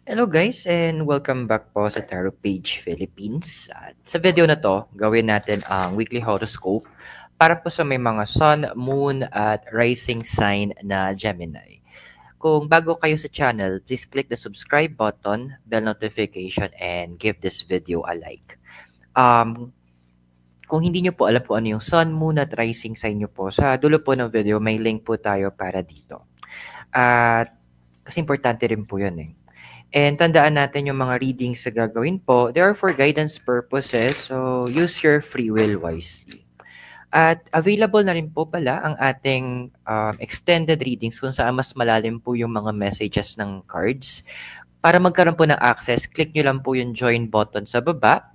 Hello guys and welcome back po sa Tarot Page Philippines. At sa video na to, gawin natin ang weekly horoscope para po sa may mga sun, moon at rising sign na Gemini. Kung bago kayo sa channel, please click the subscribe button, bell notification, and give this video a like. Kung hindi nyo po alam po ano yung sun, moon at rising sign nyo po, sa dulo po ng video may link po tayo para dito. At kasi importante rin po yun eh. And tandaan natin yung mga readings sa gagawin po, they are for guidance purposes, so use your free will wisely. At available na rin po pala ang ating extended readings kung saan mas malalim po yung mga messages ng cards. Para magkaroon po ng access, click nyo lang po yung join button sa baba.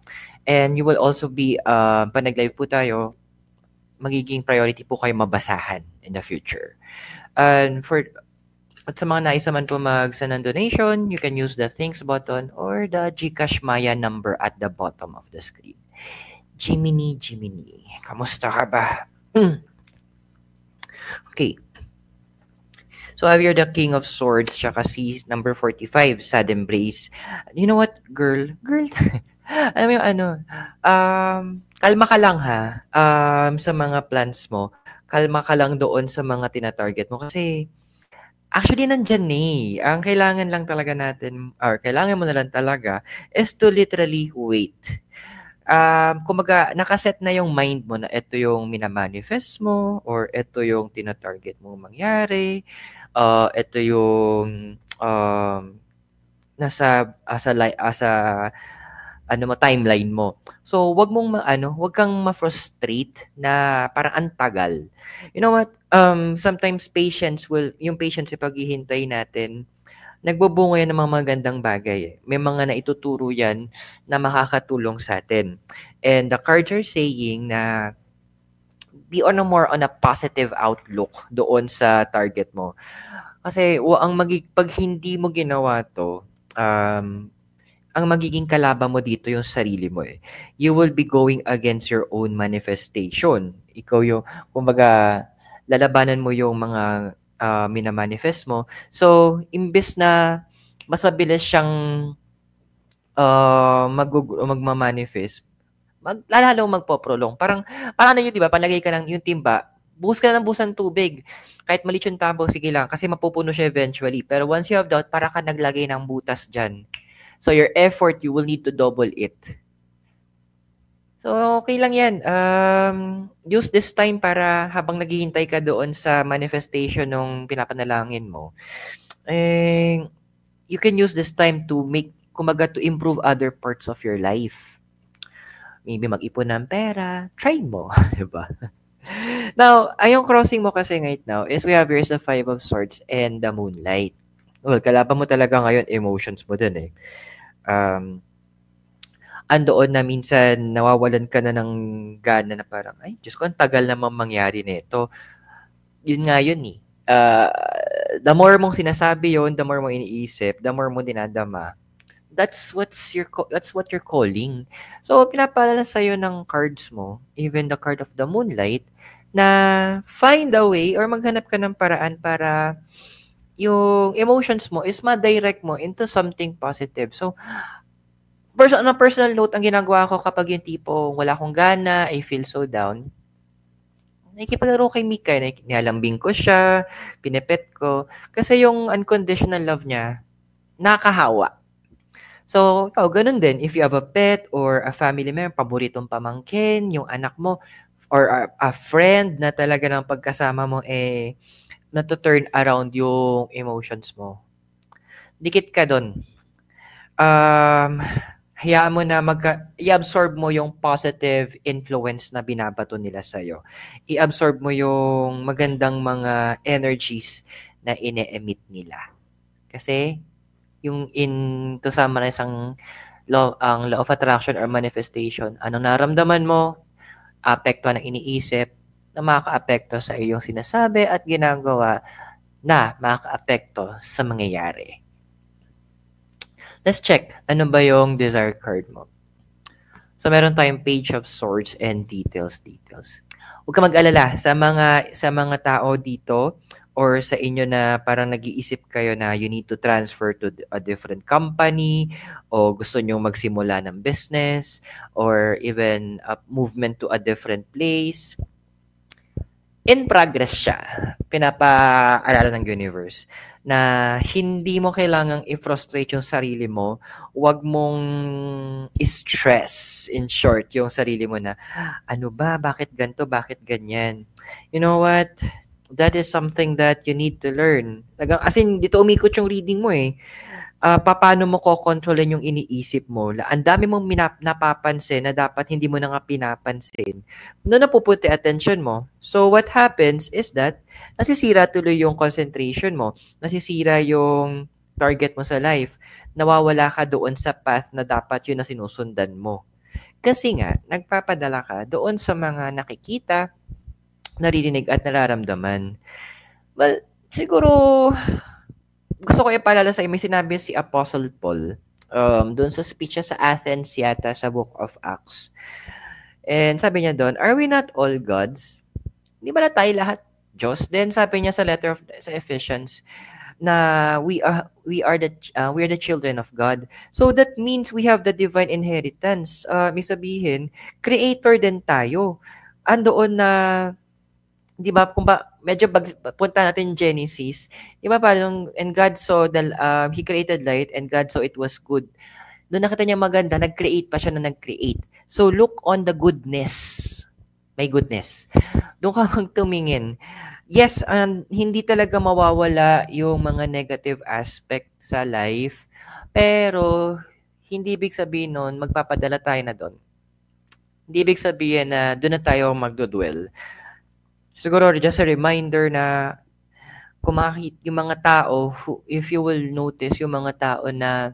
And you will also be, pag nag-live po tayo, magiging priority po kayo mabasahan in the future. At sa mga nais naman po mag-send ng donation, you can use the thanks button or the GCash Maya number at the bottom of the screen. Jiminy, kamusta ka ba? Okay. So I have here the King of Swords, tsaka si number 45, Sad Embrace. You know what, girl? Alam mo yung kalma ka lang ha, sa mga plans mo. Kalma ka lang doon sa mga tina-target mo kasi actually, nandyan eh. Ang kailangan lang talaga natin, or kailangan mo na lang talaga, is to literally wait. Kumaga, nakaset na yung mind mo na ito yung minamanifest mo, or ito yung tina-target mo mangyari, ito yung nasa timeline mo. So, wag kang ma-frustrate na parang antagal. You know what? Sometimes yung patience paghihintay natin, nagbubunga yan ng mga magandang bagay. Eh. May mga naituturo yan na makakatulong sa atin. And the cards are saying na be on a positive outlook doon sa target mo. Kasi pag hindi mo ginawa to, ang magiging kalaban mo dito yung sarili mo eh. You will be going against your own manifestation. Ikaw yung, kumbaga, lalabanan mo yung mga minamanifest mo. So, imbes na mas mabilis siyang magmamanifest, lalong magpoprolong. Parang yun, di ba? Palagay ka lang yung timba, buhos ka na ng buhos ng tubig. Kahit maliit yung tabo, sige lang. Kasi mapupuno siya eventually. Pero once you have doubt, para ka naglagay ng butas dyan. So, your effort, you will need to double it. So, okay lang yan. Use this time para habang naghihintay ka doon sa manifestation ng pinapanalangin mo, you can use this time to to improve other parts of your life. Maybe mag-ipon ng pera. Try mo. Diba? Now, yung crossing mo kasi right now is we have here's the Five of Swords and the Moonlight. Well, kalaban mo talaga ngayon, emotions mo dun eh. Andoon na minsan nawawalan ka na ng gana na parang, ay, Diyos ko, ang tagal naman mangyari nito. Yun nga yun eh. The more mong sinasabi yon, the more mong iniisip, the more mong dinadama. That's what you're calling. So, pinapaalala sa'yo ng cards mo, even the card of the Moonlight, na find a way or maghanap ka ng paraan para yung emotions mo is ma-direct mo into something positive. So, on a personal note, ang ginagawa ko kapag yung tipo wala akong gana, I feel so down, nakikipaglaro kay Mika, nilalambing ko siya, pinipet ko. Kasi yung unconditional love niya, nakahawa. So, ikaw, ganun din. If you have a pet or a family member, paboritong pamangkin, yung anak mo, or a friend na talaga ng pagkasama mo, na-turn around yung emotions mo. Dikit ka dun. Hayaan mo na i-absorb mo yung positive influence na binabato nila sa'yo. I-absorb mo yung magandang mga energies na ine-emit nila. Kasi, yung to summarize ang law of attraction or manifestation, anong naramdaman mo, apekto ng iniisip, na makaka-apekto sa iyong sinasabi at ginagawa na makaka-apekto sa mangyayari. Let's check, ano ba yung desire card mo? So, meron tayong Page of Swords and details. Huwag ka mag-alala sa mga tao dito, or sa inyo na parang nag-iisip kayo na you need to transfer to a different company o gusto nyo magsimula ng business or even a movement to a different place, in progress siya. Pinapaalala ng universe na hindi mo kailangang i-frustrate yung sarili mo. Huwag mong i-stress, in short, yung sarili mo na, ano ba, bakit ganito, bakit ganyan? You know what? That is something that you need to learn. As in, dito umikot yung reading mo eh. Paano mo kokontrolin yung iniisip mo. Ang dami mong napapansin na dapat hindi mo na nga pinapansin. Doon napuputi attention mo. So what happens is that nasisira tuloy yung concentration mo. Nasisira yung target mo sa life. Nawawala ka doon sa path na dapat yun na sinusundan mo. Kasi nga, nagpapadala ka doon sa mga nakikita, naririnig at nararamdaman. Well, siguro gusto ko ipaalala sa inyo, may sinabi si Apostle Paul doon sa speech sa Athens yata sa Book of Acts. And sabi niya doon, are we not all gods? Di ba na tayo lahat Diyos? Then sabi niya sa letter of sa Ephesians na we are the children of God. So that means we have the divine inheritance. May sabihin, creator din tayo. Andoon na, di ba, kung ba, medyo punta natin Genesis, di ba parang, and God saw, He created light, and God saw it was good. Doon nakita niya maganda, nag-create pa siya na nag-create. So look on the goodness. May goodness. Doon ka magtumingin. Yes, hindi talaga mawawala yung mga negative aspect sa life, pero hindi ibig sabihin nun, magpapadala tayo na doon. Hindi ibig sabihin na doon na tayo magdodwell. Siguro just a reminder na kung makikita yung mga tao, if you will notice yung mga tao na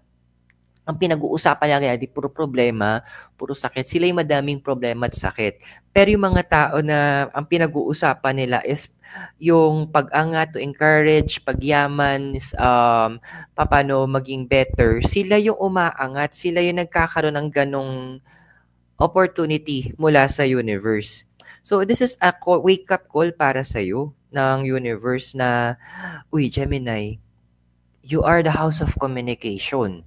ang pinag-uusapan nila di puro problema, puro sakit, sila yung madaming problema at sakit. Pero yung mga tao na ang pinag-uusapan nila is yung pag-angat, to encourage, pagyaman, paano maging better, sila yung umaangat, sila yung nagkakaroon ng ganong opportunity mula sa universe. So, this is a wake-up call para sa'yo ng universe na, uy, Gemini, you are the house of communication.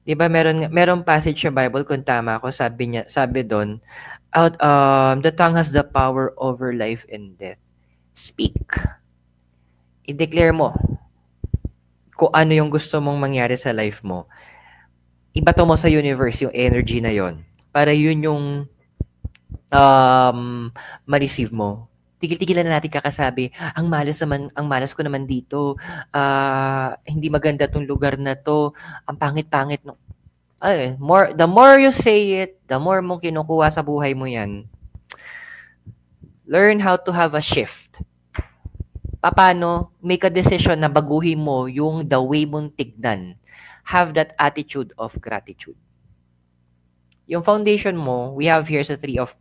Diba, meron passage sa Bible, kung tama ako, sabi doon, the tongue has the power over life and death. Speak. I-declare mo kung ano yung gusto mong mangyari sa life mo. Ibato mo sa universe yung energy na yon para yun yung ma-receive mo. Tigil-tigilan na natin kakasabi, ang malas ko naman dito, hindi maganda tong lugar na to, ang pangit-pangit no. The more you say it, the more mong kinukuha sa buhay mo yan. Learn how to have a shift. Paano make a decision na baguhin mo yung the way mong tignan. Have that attitude of gratitude. Yung foundation mo, we have here sa Three of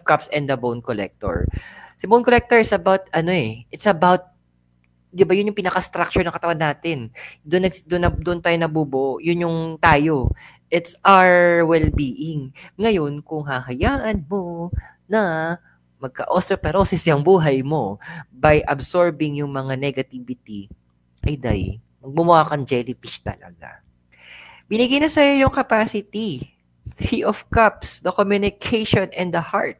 Cups and the Bone Collector. Si Bone Collector is about, it's about, di ba yun yung pinaka-structure ng katawan natin. Doon tayo nabubuo, yun yung tayo. It's our well-being. Ngayon, kung hahayaan mo na magka-osteoporosis yung buhay mo by absorbing yung mga negativity, ay magbumuha kang jellyfish talaga. Binigyan na sa'yo yung capacity. Three of Cups, the communication and the heart.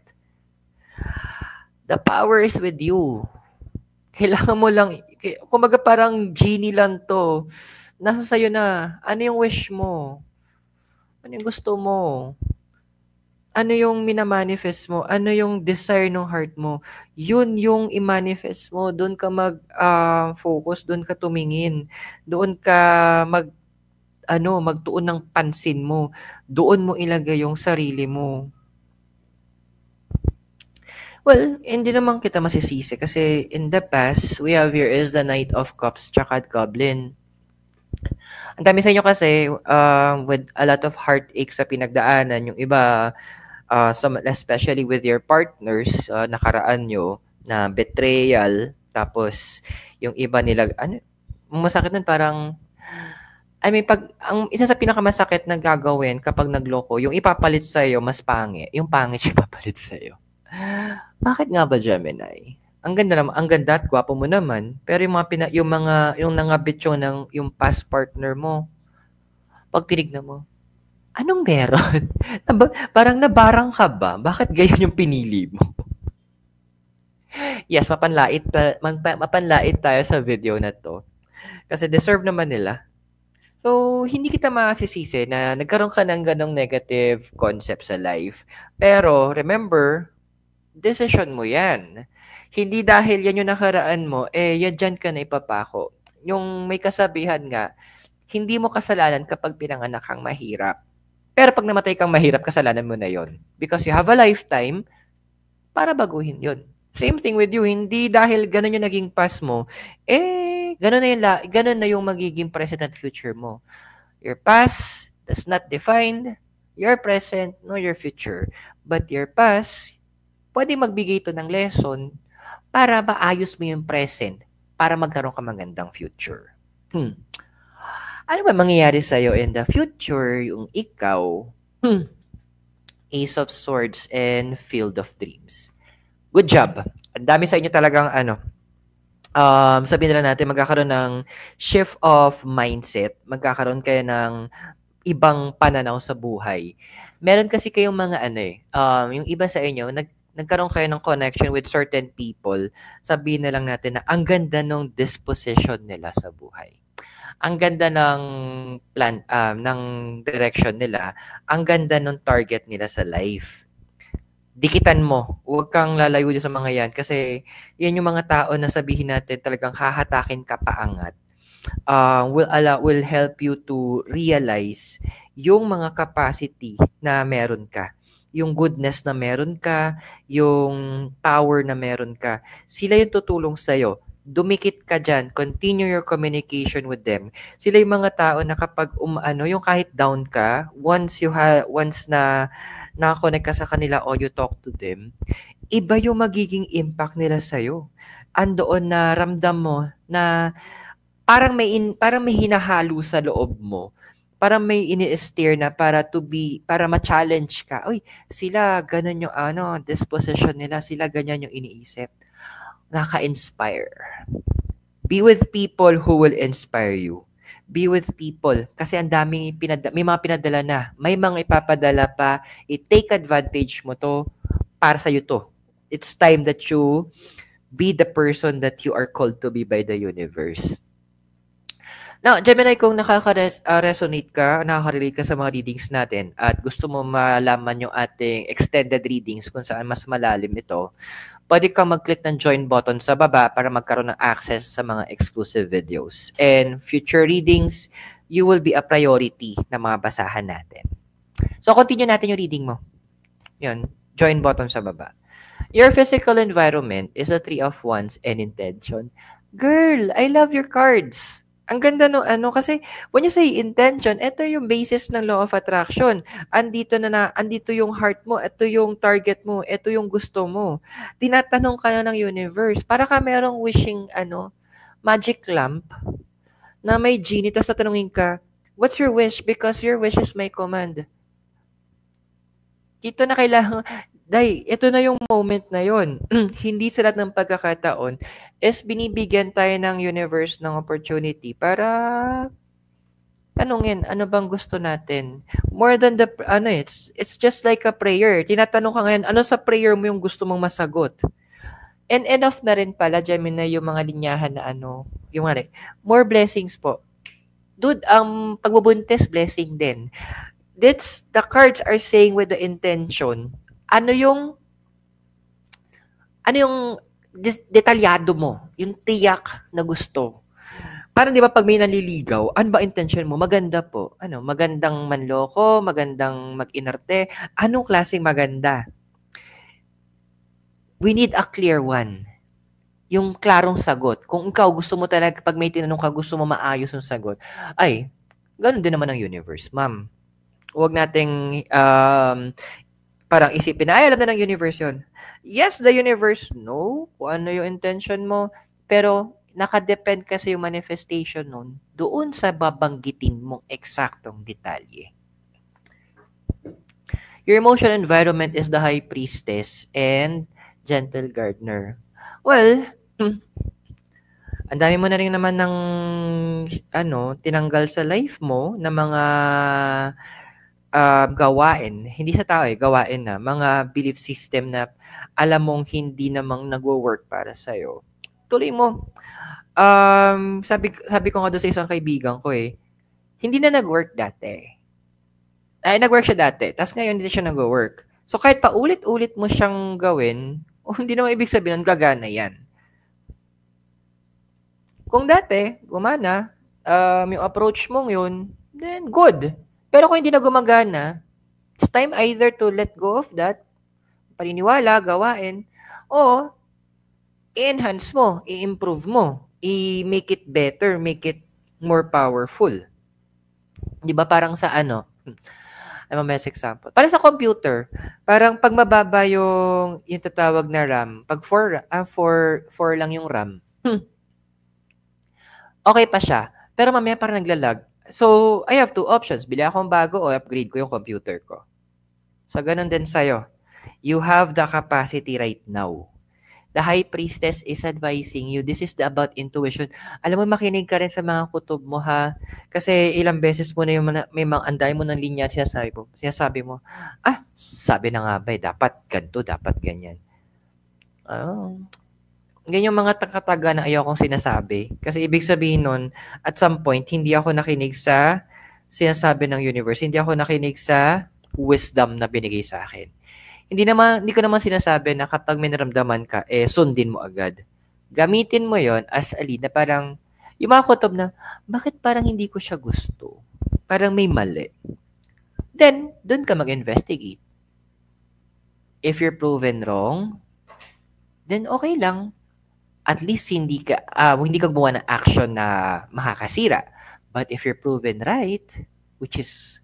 The power is with you. Kailangan mo lang, kumbaga parang genie lang to. Nasa sa'yo na. Ano yung wish mo? Ano yung gusto mo? Ano yung minamanifest mo? Ano yung desire ng heart mo? Yun yung i-manifest mo. Doon ka mag-focus, doon ka tumingin. Doon ka magtuon ng pansin mo. Doon mo ilagay yung sarili mo. Well, hindi naman kita masisisi kasi in the past, we have here is the Knight of Cups tsaka Goblin. Ang dami sa inyo kasi with a lot of heartache sa pinagdaanan, yung iba, especially with your partners, nakaraan nyo na betrayal, tapos yung iba nila, masakit nun parang, ang isa sa pinakamasakit na gagawin kapag nagloko, yung ipapalit sa'yo, mas pangit. Yung pangit yung ipapalit sa'yo. Bakit nga ba, Gemini? ang ganda naman, ang ganda at gwapo mo naman, pero yung nangabit yung past partner mo, pag tinignan mo, anong meron? Parang nabarang ka ba? Bakit ganyan yung pinili mo? Yes, mapanlait tayo sa video na to. Kasi deserve naman nila. So, hindi kita masisisi na nagkaroon ka ng ganong negative concept sa life. Pero, remember, decision mo yan. Hindi dahil yan yung nakaraan mo, yan dyan ka na ipapako. Yung may kasabihan nga, hindi mo kasalanan kapag pinanganak kang mahirap. Pero pag namatay kang mahirap, kasalanan mo na yon. Because you have a lifetime para baguhin yon. Same thing with you, hindi dahil ganun yung naging past mo, ganun na yung magiging present at future mo. Your past does not define your present nor your future. But your past, pwede magbigay ito ng lesson para maayos mo yung present para magkaroon ka magandang future. Ano ba mangyayari sa'yo in the future yung ikaw, Ace of Swords and Field of Dreams? Good job. Ang dami sa inyo talagang sabihin na natin, magkakaroon ng shift of mindset. Magkakaroon kayo ng ibang pananaw sa buhay. Meron kasi kayong mga yung iba sa inyo, nagkaroon kayo ng connection with certain people. Sabihin na lang natin na ang ganda ng disposition nila sa buhay. Ang ganda ng plan, ng direction nila. Ang ganda ng target nila sa life. Dikitan mo. Huwag kang lalayo sa mga yan kasi yan yung mga tao na sabihin natin talagang hahatakin ka paangat. Will help you to realize yung mga capacity na meron ka. Yung goodness na meron ka, yung power na meron ka. Sila yung tutulong sa'yo. Dumikit ka dyan. Continue your communication with them. Sila yung mga tao na kapag yung kahit down ka, once na nakakonect ka sa kanila or you talk to them, iba yung magiging impact nila sa'yo. Andoon na ramdam mo na parang may hinahalo sa loob mo. Parang may ini-steer na para ma-challenge ka. Uy, sila ganun yung disposition nila, sila ganyan yung iniisip. Naka-inspire. Be with people who will inspire you. Be with people kasi ang daming may mga pinadala na, may mga ipapadala pa. I-take advantage mo to para sa iyo to. It's time that you be the person that you are called to be by the universe. Now, Gemini, kung nakaka-resonate ka, nakaka-relate ka sa mga readings natin at gusto mo malaman yung ating extended readings kung saan mas malalim ito, pwede kang mag-click ng join button sa baba para magkaroon ng access sa mga exclusive videos. And future readings, you will be a priority na mga basahan natin. So, continue natin yung reading mo. Yun, join button sa baba. Your physical environment is a 3 of Wands and intention. Girl, I love your cards. Ang ganda kasi when you say intention, ito yung basis ng law of attraction. Andito yung heart mo, ito yung target mo, ito yung gusto mo. Tinatanong ka na ng universe. Para ka merong wishing, magic lamp na may genie, tapos tatanungin ka, what's your wish? Because your wish is my command. Dito na kailangan, ito na yung moment na yon. Hindi sa lahat ng pagkakataon is binibigyan tayo ng universe ng opportunity para tanungin, ano bang gusto natin? More than it's just like a prayer. Tinatanong ka ngayon, ano sa prayer mo yung gusto mong masagot? And enough na rin pala, Gemini, yung mga linyahan na yung more blessings po. Dude, ang pagbubuntis, blessing din. The cards are saying with the intention, ano yung detalyado mo, yung tiyak na gusto. Parang di ba pag may naliligaw, ano ba intention mo? Maganda po. Magandang manloko, magandang mag-inarte. Anong klaseng maganda? We need a clear one. Yung klarong sagot. Kung ikaw gusto mo talaga, pag may tinanong ka, gusto mo maayos yung sagot, ay, ganun din naman ang universe, ma'am. Huwag nating parang isipin na, alam na ng universe yun. Yes, the universe know kung ano yung intention mo, pero nakadepend kasi yung manifestation nun doon sa babanggitin mong eksaktong detalye. Your emotional environment is the High Priestess and Gentle Gardener. Well, ang dami mo na rin naman ng tinanggal sa life mo na mga gawain, hindi sa tao gawain na, mga belief system na alam mong hindi namang nagwo-work para sa'yo. Tuloy mo. Sabi ko nga doon sa isang kaibigan ko hindi na nag-work dati. Ay, nag-work siya dati, tapos ngayon hindi siya nag-work. So, kahit pa ulit-ulit mo siyang gawin, hindi naman ibig sabihin gagana yan. Kung dati, gumana, yung approach mong yun, then good. Pero kung hindi na gumagana, it's time either to let go of that, paniniwala, gawain, o i-enhance mo, i-improve mo, i-make it better, make it more powerful. Di ba parang sa I'm a best example. Para sa computer, parang pag mababa yung tatawag na RAM, pag 4 lang yung RAM, okay pa siya. Pero mamaya parang naglalag. So, I have two options. Bili akong bago o upgrade ko yung computer ko. So, ganun din sa'yo. You have the capacity right now. The High Priestess is advising you. This is about intuition. Alam mo, makinig ka rin sa mga kutob mo, ha? Kasi ilang beses mo na yung may mga anday mo ng linya at sinasabi mo, sabi na nga ba, dapat ganito, dapat ganyan. Ganyan yung mga takataga na ayaw kong sinasabi. Kasi ibig sabihin nun, at some point, hindi ako nakinig sa sinasabi ng universe. Hindi ako nakinig sa wisdom na binigay sa akin. Hindi ko naman sinasabi na kapag may naramdaman ka, sundin mo agad. Gamitin mo yon as a lead na parang, yung mga kutob na, bakit parang hindi ko siya gusto? Parang may mali. Then, dun ka mag-investigate. If you're proven wrong, then okay lang. At least hindi ka gumawa ng action na makakasira. But if you're proven right, which is,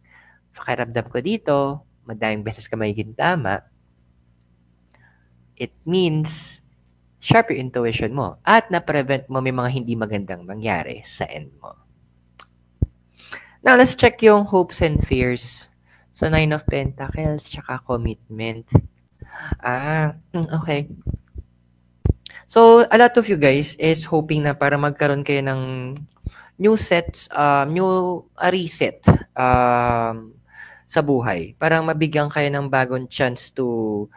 pakiramdam ko dito, madaming beses ka magiging tama, it means sharp yung intuition mo at na-prevent mo may mga hindi magandang mangyari sa end mo. Now, let's check yung hopes and fears sa 9 of Pentacles tsaka commitment. Okay. So, a lot of you guys is hoping na para magkaroon kayo ng new sets, reset sa buhay. Parang mabigyan kayo ng bagong chance to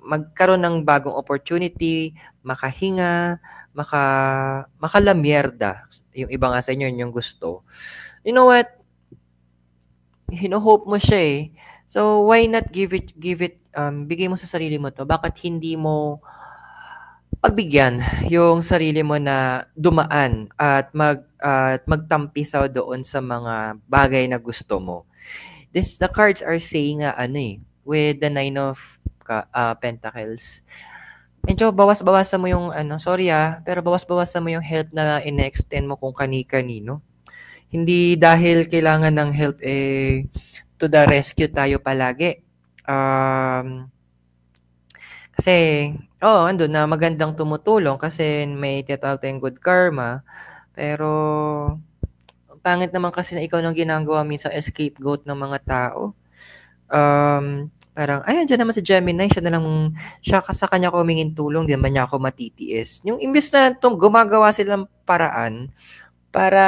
magkaroon ng bagong opportunity, makahinga, makalamierda. Yung iba nga sa inyo, yung gusto. You know what? Hino-hope mo siya So, why not give it, bigay mo sa sarili mo to. Bakit hindi mo pagbigyan yung sarili mo na dumaan at magtampisaw doon sa mga bagay na gusto mo. The cards are saying with the 9 of Pentacles. Medyo bawas-bawasan mo yung pero bawas-bawasan mo yung help na ine-extend mo kung kani-kanino. Hindi dahil kailangan ng help to the rescue tayo palagi. Kasi andun na magandang tumutulong kasi may tinatawag tayong good karma. Pero pangit naman kasi na ikaw nang ginagawa minsan scapegoat ng mga tao. Parang, dyan naman si Gemini, siya sa kanya ko humingin tulong, di naman niya ako matitiis. Yung imbis na gumagawa silang paraan para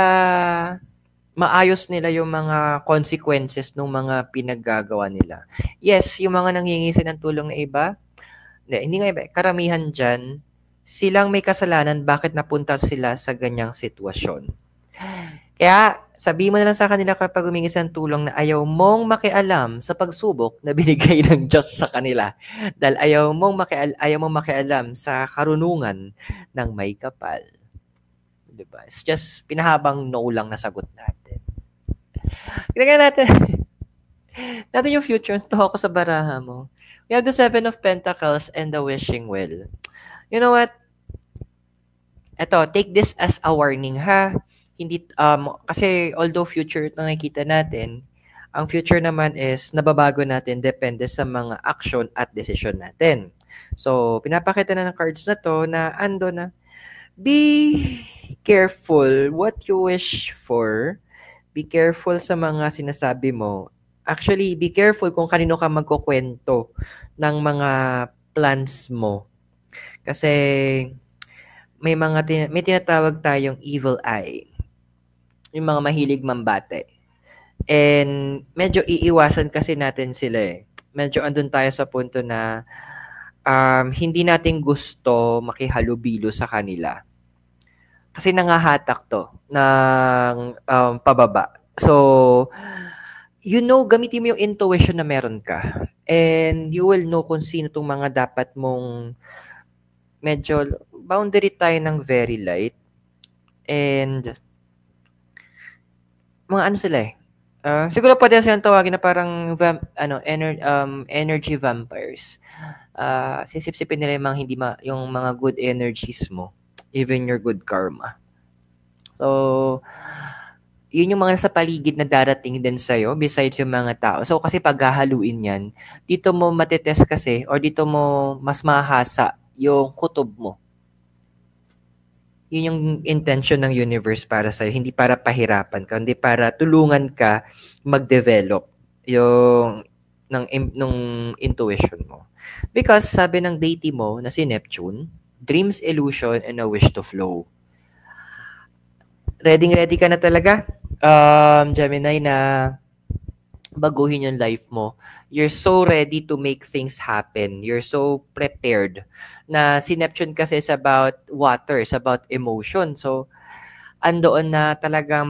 maayos nila yung mga consequences ng mga pinaggagawa nila. Yes, yung mga nanghihingi ng tulong na iba, hindi nga iba, karamihan dyan, silang may kasalanan bakit napunta sila sa ganyang sitwasyon. Kaya, sabihin mo na lang sa kanila kapag humingi ng tulong na ayaw mong makialam sa pagsubok na binigay ng Diyos sa kanila. Dahil ayaw mong makialam sa karunungan ng may kapal. Diba? It's just pinahabang no lang na sagot natin. Tingnan natin yung future. Ito ako sa baraha mo. We have the 7 of Pentacles and the Wishing Well. You know what? Ito, take this as a warning, ha? Hindi kasi although future ito nakikita natin, ang future naman is nababago natin depende sa mga action at decision natin. So, pinapakita na ng cards na to na be careful what you wish for. Be careful sa mga sinasabi mo. Actually, be careful kung kanino ka magkukwento ng mga plans mo. Kasi may tinatawag tayong evil eye. Yung mga mahilig mambate. And medyo iiwasan kasi natin sila eh. Medyo andun tayo sa punto na hindi natin gusto makihalubilo sa kanila. Kasi nangahatak to ng pababa. So, gamitin mo yung intuition na meron ka. And you will know kung sino tong mga dapat mong medyo boundary tayo ng very light. And mga ano sila eh. Siguro pwede silang tawagin na parang energy vampires. Sisip-sipin nila yung mga yung mga good energies mo, even your good karma. So, yun yung mga nasa paligid na darating din sa'yo besides yung mga tao. So, kasi paghahaluin yan, dito mo matitest kasi or dito mo mas mahasa yung kutob mo. Yun yung intention ng universe para sa'yo. Hindi para pahirapan ka, hindi para tulungan ka mag-develop nung intuition mo. Because sabi ng deity mo na si Neptune, dreams, illusion, and a wish to flow. Ready ka na talaga, Gemini, na baguhin yung life mo. You're so ready to make things happen. You're so prepared. Na si Neptune kasi is about water, it's about emotion. So, andoon na talagang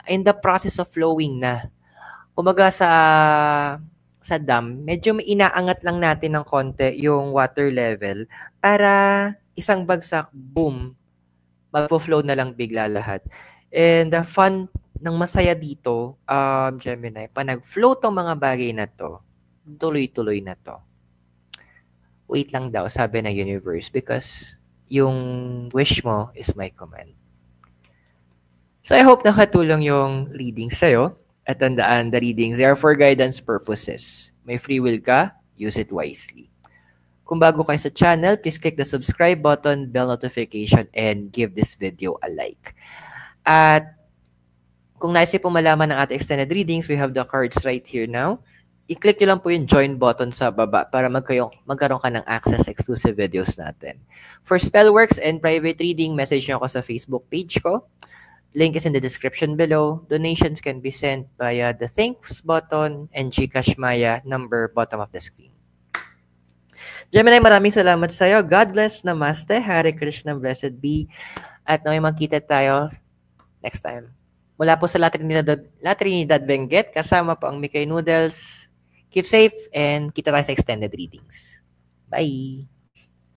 in the process of flowing na. Kumaga sa dam, medyo may inaangat lang natin ng konti yung water level para isang bagsak, boom, magpo-flow na lang bigla lahat. And the fun ng masaya dito, Gemini, pa nag-flow tong mga bagay na to, tuloy-tuloy na to. Wait lang daw, sabi ng universe, because yung wish mo is my command. So I hope nakatulong yung reading sa'yo. At tandaan, the readings, they are for guidance purposes. May free will ka, use it wisely. Kung bago kayo sa channel, please click the subscribe button, bell notification, and give this video a like. At kung nais po malaman ng ating extended readings, we have the cards right here now. I-click nyo lang po yung join button sa baba para magkaroon ka ng access sa exclusive videos natin. For spellworks and private reading, message nyo ako sa Facebook page ko. Link is in the description below. Donations can be sent via the thanks button and GCash Maya number bottom of the screen. Gemini, maraming salamat sa iyo. God bless, namaste, Hare Krishna, blessed be. At naway magkita tayo next time. Mula po sa La Trinidad Benguet, kasama po ang Mikay Noodles. Keep safe and kita tayo sa extended readings. Bye!